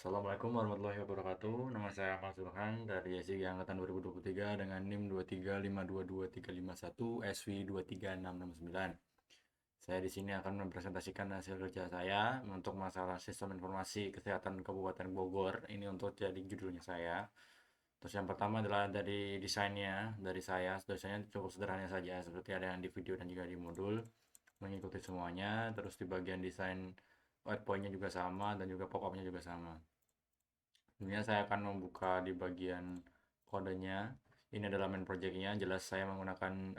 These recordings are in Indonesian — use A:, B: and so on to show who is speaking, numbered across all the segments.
A: Assalamualaikum warahmatullahi wabarakatuh. Nama saya Ahmad Zulhan dari SIG Angkatan 2023 dengan NIM 23522351 SV23669. Saya di sini akan mempresentasikan hasil kerja saya untuk masalah Sistem Informasi Kesehatan Kabupaten Bogor. Ini untuk jadi judulnya saya. Terus yang pertama adalah dari desainnya dari saya. Desainnya cukup sederhana saja seperti ada yang di video dan juga di modul. Mengikuti semuanya. Terus di bagian desain PowerPoint-nya juga sama dan juga pop-up-nya juga sama. Sebenarnya saya akan membuka di bagian kodenya. Ini adalah main projectnya. Jelas saya menggunakan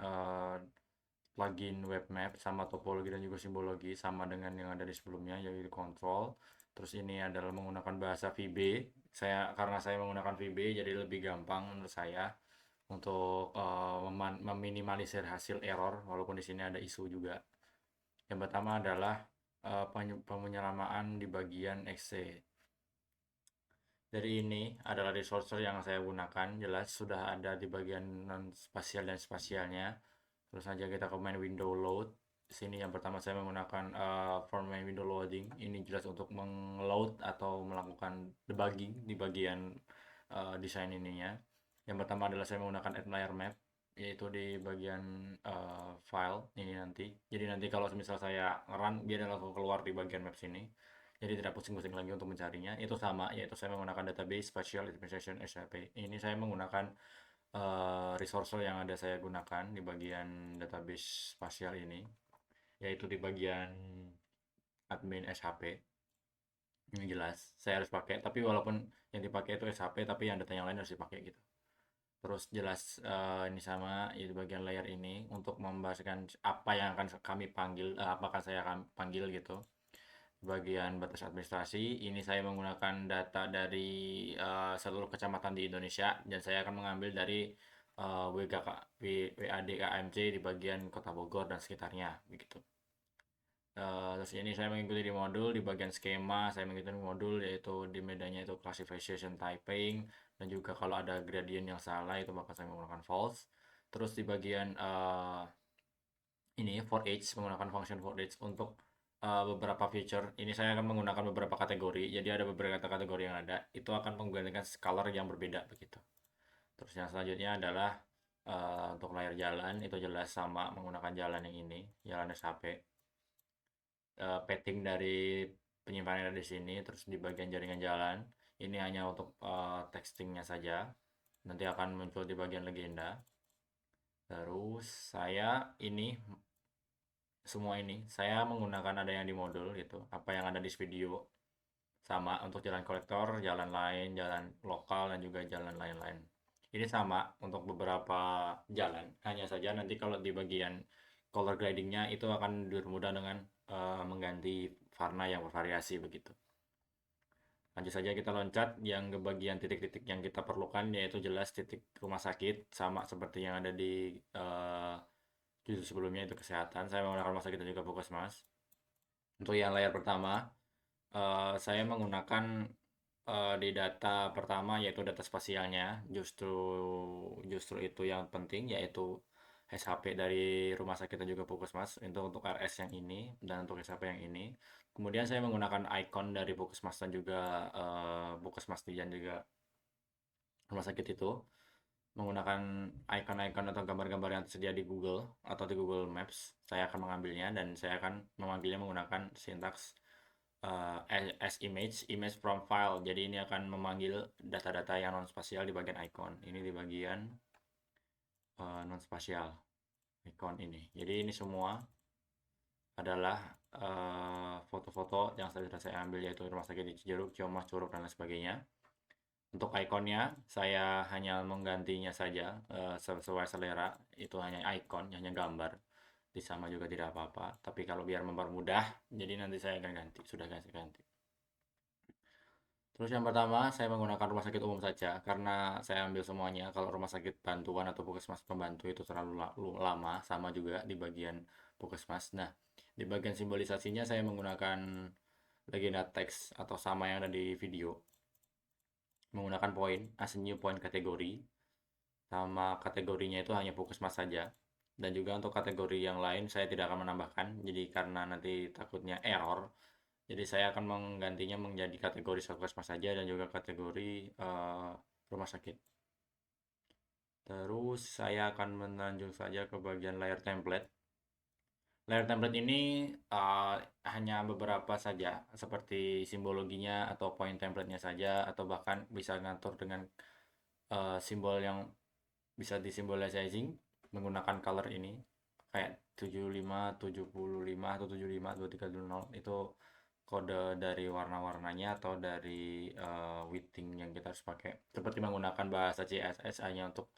A: plugin web map sama topologi dan juga simbologi sama dengan yang ada di sebelumnya yaitu control. Terus ini adalah menggunakan bahasa VB. Karena saya menggunakan VB jadi lebih gampang menurut saya untuk meminimalisir hasil error walaupun di sini ada isu juga. Yang pertama adalah penyelamaan di bagian exe. Dari ini adalah resource yang saya gunakan, jelas sudah ada di bagian non spasial dan spasialnya. Terus saja kita ke main window load. Di sini yang pertama saya menggunakan for main window loading. Ini jelas untuk mengload atau melakukan debugging di bagian desain ininya. Yang pertama adalah saya menggunakan add layer map, yaitu di bagian file ini nanti. Jadi nanti kalau misal saya run, dia langsung keluar di bagian map sini. Jadi tidak pusing-pusing lagi untuk mencarinya. Itu sama, yaitu saya menggunakan database spatial administration SAP. Ini saya menggunakan resource yang ada saya gunakan di bagian database spasial ini, yaitu di bagian admin SHP. Ini jelas, saya harus pakai. Tapi walaupun yang dipakai itu SHP, tapi yang data yang lain harus dipakai gitu. Terus jelas ini sama di bagian layer ini untuk membahaskan apa yang akan kami panggil, apakah saya akan panggil gitu. Bagian batas administrasi, ini saya menggunakan data dari seluruh kecamatan di Indonesia dan saya akan mengambil dari WADKMC di bagian Kota Bogor dan sekitarnya begitu. Terus ini saya mengikuti di modul di bagian skema, saya mengikuti modul yaitu di medannya itu classification typing dan juga kalau ada gradient yang salah itu maka saya menggunakan false. Terus di bagian ini for each menggunakan function for each untuk beberapa feature. Ini saya akan menggunakan beberapa kategori. Jadi ada beberapa kategori yang ada itu akan menggunakan color yang berbeda begitu. Terus yang selanjutnya adalah untuk layar jalan itu jelas sama menggunakan jalan yang ini, jalan SHP. Padding dari penyimpanan ada di sini, terus di bagian jaringan jalan ini hanya untuk textingnya saja. Nanti akan muncul di bagian legenda. Terus saya ini semua ini saya menggunakan ada yang di modul gitu, apa yang ada di video sama untuk jalan kolektor, jalan lain, jalan lokal dan juga jalan lain-lain. Ini sama untuk beberapa jalan. Hanya saja nanti kalau di bagian color gradingnya itu akan dipermudah dengan mengganti warna yang bervariasi begitu. Lanjut saja kita loncat yang ke bagian titik-titik yang kita perlukan yaitu jelas titik rumah sakit sama seperti yang ada di judul sebelumnya itu kesehatan. Saya menggunakan rumah sakit dan juga puskesmas. Untuk yang layar pertama, saya menggunakan di data pertama yaitu data spasialnya. Justru itu yang penting yaitu SHP dari rumah sakit dan juga puskesmas untuk RS yang ini dan untuk SHP yang ini. Kemudian saya menggunakan icon dari puskesmas dan juga puskesmas dan juga rumah sakit itu menggunakan icon-icon atau gambar-gambar yang tersedia di Google atau di Google Maps. Saya akan mengambilnya dan saya akan memanggilnya menggunakan sintaks as image from file. Jadi ini akan memanggil data-data yang non spasial di bagian icon. Ini di bagian non spasial icon ini. Jadi ini semua adalah foto-foto yang sudah saya ambil yaitu rumah sakit di Cijeruk, Ciamas, Curug dan lain sebagainya. Untuk ikonnya saya hanya menggantinya saja sesuai selera. Itu hanya icon, hanya gambar. Di sama juga tidak apa-apa. Tapi kalau biar mempermudah, jadi nanti saya akan ganti. Sudah saya ganti. Terus yang pertama, saya menggunakan rumah sakit umum saja karena saya ambil semuanya. Kalau rumah sakit bantuan atau puskesmas pembantu itu terlalu lama, sama juga di bagian puskesmas. Nah, di bagian simbolisasinya saya menggunakan legenda teks atau sama yang ada di video. Menggunakan poin, as new point kategori, sama kategorinya itu hanya puskesmas saja. Dan juga untuk kategori yang lain saya tidak akan menambahkan, jadi karena nanti takutnya error, Jadi saya akan menggantinya menjadi kategori puskesmas saja dan juga kategori rumah sakit. Terus saya akan melanjut saja ke bagian layer template. Layer template ini hanya beberapa saja, seperti simbologinya atau point template-nya saja, atau bahkan bisa ngatur dengan simbol yang bisa disimbolising menggunakan color ini, kayak 75, 75 atau 75, 2300 itu kode dari warna-warnanya atau dari weighting yang kita harus pakai. Seperti menggunakan bahasa CSS hanya untuk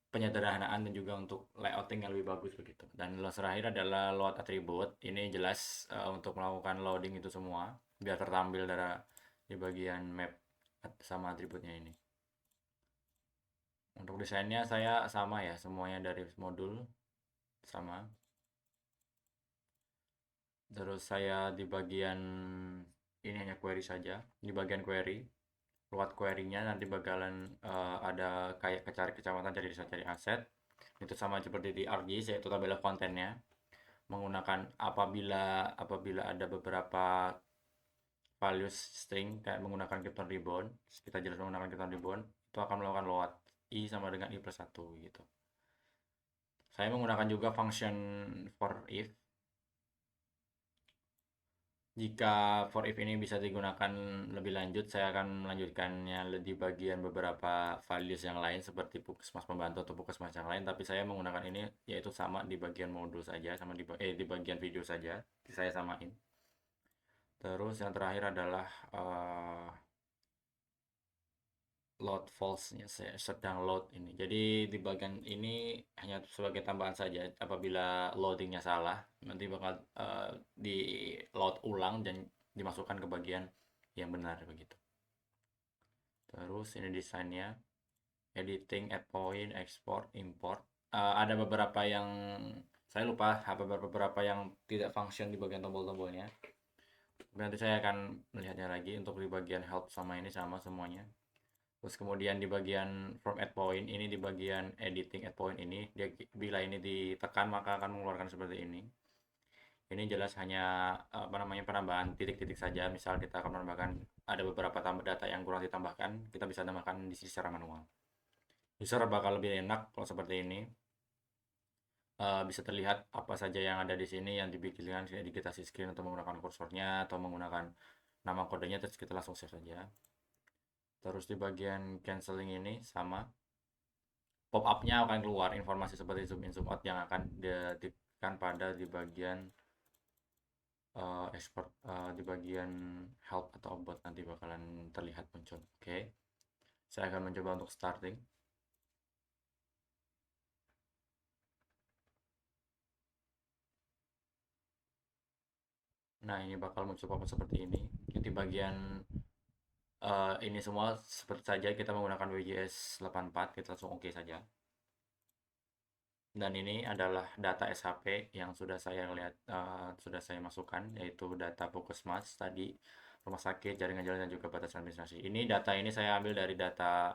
A: penyederhanaan dan juga untuk layouting yang lebih bagus begitu. Dan terakhir adalah load attribute. Ini jelas untuk melakukan loading itu semua biar tertampil di bagian map sama atributnya ini. Untuk desainnya saya sama ya, semuanya dari modul sama. Terus saya di bagian ini hanya query saja. Di bagian query, luat query-nya nanti bakalan ada kayak cari kecamatan, cari desa, cari aset. Itu sama seperti di ArcGIS, yaitu tabel kontennya. Menggunakan apabila ada beberapa values string kayak menggunakan Krypton Ribbon, kita jelas menggunakan Krypton Ribbon, itu akan melakukan load i sama dengan i plus 1 gitu. Saya menggunakan juga function for if. Jika for if ini bisa digunakan lebih lanjut, saya akan melanjutkannya di bagian beberapa values yang lain seperti puskesmas pembantu atau puskesmas yang lain, tapi saya menggunakan ini yaitu sama di bagian modul saja, sama di bagian video saja, saya samain. Terus yang terakhir adalah load false-nya, saya sedang load ini. Jadi di bagian ini hanya sebagai tambahan saja, apabila loadingnya salah nanti bakal di load ulang dan dimasukkan ke bagian yang benar begitu. Terus ini desainnya, editing, add point, export, import. Ada beberapa yang saya lupa, beberapa yang tidak function di bagian tombol-tombolnya. Nanti saya akan melihatnya lagi. Untuk di bagian help sama ini sama semuanya. Terus kemudian di bagian from add point ini, di bagian editing add point ini, dia bila ini ditekan maka akan mengeluarkan seperti ini. Ini jelas hanya apa namanya, penambahan titik-titik saja. Misal kita akan menambahkan ada beberapa data yang kurang ditambahkan, kita bisa tambahkan di sini secara manual. User bakal lebih enak kalau seperti ini. Bisa terlihat apa saja yang ada di sini yang dibikinkan digitasi screen atau menggunakan kursornya atau menggunakan nama kodenya, terus kita langsung save saja. Terus di bagian canceling ini sama, pop up-nya akan keluar informasi seperti zoom in zoom out yang akan ditekan pada di bagian export, di bagian help atau about nanti bakalan terlihat muncul. Oke, saya akan mencoba untuk starting. Nah, ini bakal muncul pop-up seperti ini. Di bagian ini semua seperti saja kita menggunakan WJS 84, kita langsung oke saja. Dan ini adalah data SHP yang sudah saya lihat, sudah saya masukkan, yaitu data puskesmas tadi, rumah sakit, jaringan-jalan dan juga batas administrasi. Ini data ini saya ambil dari data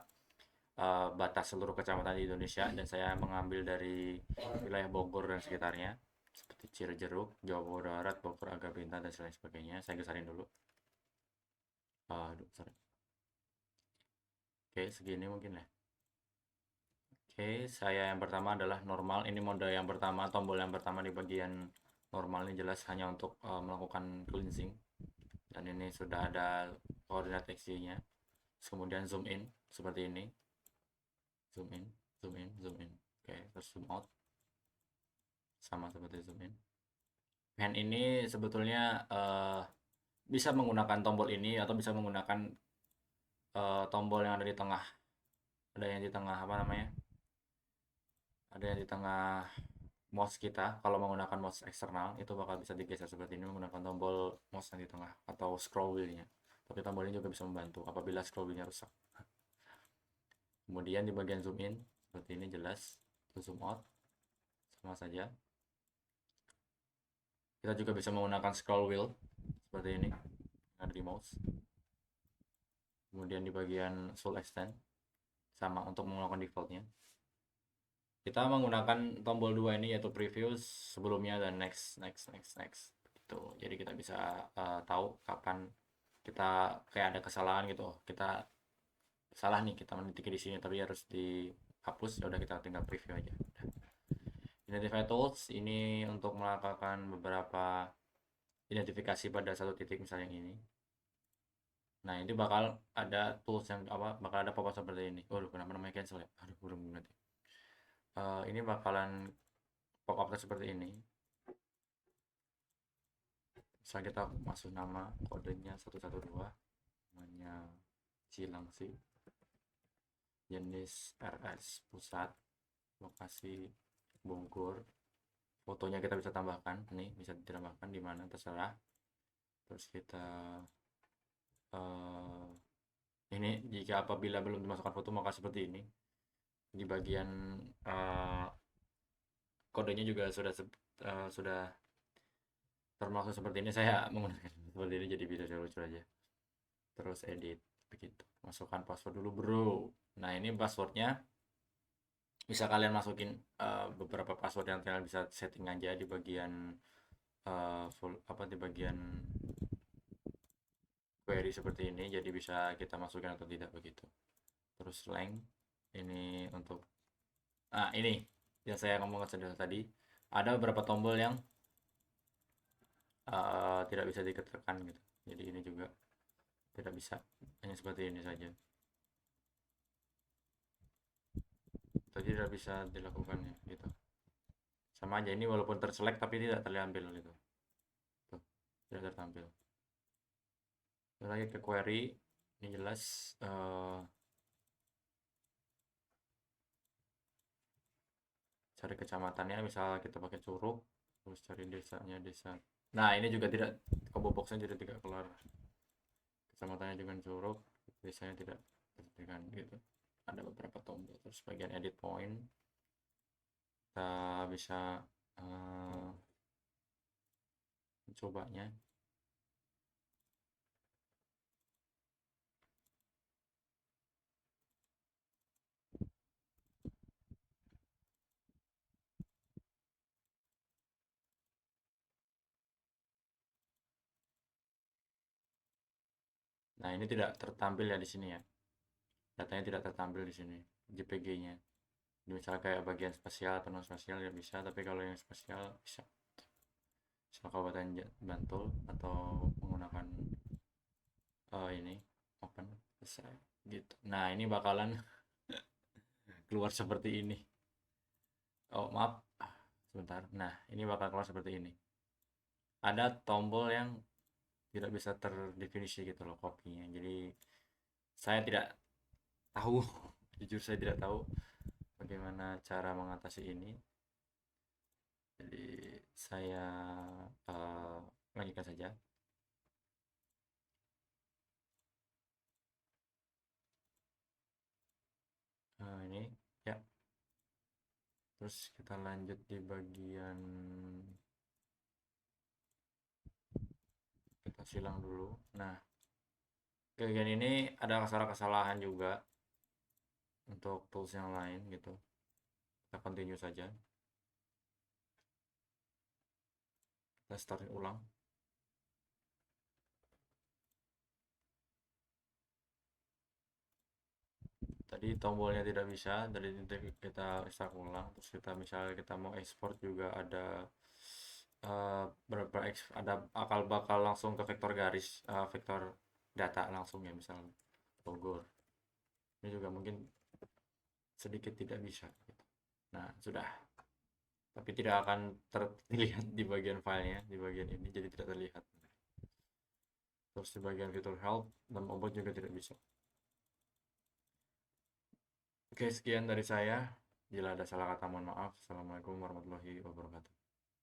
A: batas seluruh kecamatan di Indonesia, dan saya mengambil dari wilayah Bogor dan sekitarnya seperti Cijeruk, Jawa Barat, Bogor, Aga Bintang dan lain sebagainya. Saya gesarin dulu. Sorry. Oke, segini mungkin ya. Oke, saya yang pertama adalah normal. Ini mode yang pertama, tombol yang pertama di bagian normal ini jelas hanya untuk melakukan cleansing. Dan ini sudah ada koordinat XY-nya. Kemudian zoom in seperti ini. Zoom in, zoom in, zoom in. Oke, terus zoom out. Sama seperti zoom in. Pen ini sebetulnya bisa menggunakan tombol ini atau bisa menggunakan tombol yang ada di tengah. Ada yang di tengah apa namanya? Ada yang di tengah mouse kita. Kalau menggunakan mouse eksternal itu bakal bisa digeser seperti ini menggunakan tombol mouse yang di tengah atau scroll wheel-nya. Tapi tombol ini juga bisa membantu apabila scroll wheel-nya rusak. Kemudian di bagian zoom in seperti ini jelas. Terus zoom out sama saja. Kita juga bisa menggunakan scroll wheel seperti ini ada di mouse. Kemudian di bagian full extend sama untuk melakukan defaultnya. Kita menggunakan tombol 2 ini yaitu preview sebelumnya dan next. gitu. Jadi kita bisa tahu kapan kita kayak ada kesalahan gitu. Oh, kita salah nih, kita menitik di sini tapi harus dihapus. Ya udah, kita tinggal preview aja. Identify tools ini untuk melakukan beberapa identifikasi pada satu titik, misalnya yang ini. Nah, ini bakal ada tools yang apa, bakal ada pop-up seperti ini. Waduh, kenapa namanya cancel ya? Aduh, belum nanti. Ini bakalan pop-up seperti ini. Misalnya kita masuk nama, kodenya 112, namanya Cilangsi, jenis RS pusat, lokasi Bogor, fotonya kita bisa tambahkan nih, bisa ditambahkan di mana terserah. Terus kita ini jika apabila belum dimasukkan foto maka seperti ini. Di bagian kodenya juga sudah termasuk seperti ini. Saya menggunakan seperti ini jadi bisa lucu aja. Terus edit begitu, masukkan password dulu bro. Nah, ini passwordnya bisa kalian masukin beberapa password yang kalian bisa setting aja di bagian di bagian query seperti ini, jadi bisa kita masukkan atau tidak begitu. Terus length ini untuk ini yang saya ngomongkan tadi, ada beberapa tombol yang tidak bisa ditekan gitu, jadi ini juga tidak bisa, hanya seperti ini saja. Tadi tidak bisa dilakukan ya gitu, sama aja ini walaupun terselect tapi tidak terambil gitu. Tuh, tidak tertampil. Lagi ke query, ini jelas cari kecamatannya, misal kita pakai Curug, terus cari desanya desa. Nah, ini juga tidak, combo boxnya juga tidak keluar, kecamatannya dengan Curug, desanya tidak terpilihkan gitu. Ada beberapa tombol. Terus bagian edit point kita bisa mencobanya. Nah, ini tidak tertampil ya di sini ya, datanya tidak tertampil di sini, JPG-nya. Misalnya kayak bagian spasial atau non spasial ya bisa, tapi kalau yang spasial bisa. Misal Kabupaten Bantul atau menggunakan ini open selesai gitu. Nah, ini bakalan keluar seperti ini. Oh, maaf, sebentar. Nah, ini bakal keluar seperti ini. Ada tombol yang tidak bisa terdefinisi gitu loh kopinya. Jadi saya tidak tahu, jujur saya tidak tahu bagaimana cara mengatasi ini. Jadi saya lanjutkan saja. Ini ya. Terus kita lanjut di bagian, kita silang dulu. Nah, bagian ini ada kesalahan juga untuk tools yang lain gitu. Kita continue saja. Kita start ulang. Tadi tombolnya tidak bisa, dari kita start ulang. Terus kita misalnya kita mau export juga ada berapa ada bakal langsung ke vektor garis, vektor data langsung ya, misalnya Bogor. Ini juga mungkin sedikit tidak bisa gitu. Nah, sudah, tapi tidak akan terlihat di bagian filenya, di bagian ini jadi tidak terlihat. Terus di bagian fitur help dan obat juga tidak bisa. Oke, sekian dari saya. Bila ada salah kata mohon maaf. Assalamualaikum warahmatullahi wabarakatuh.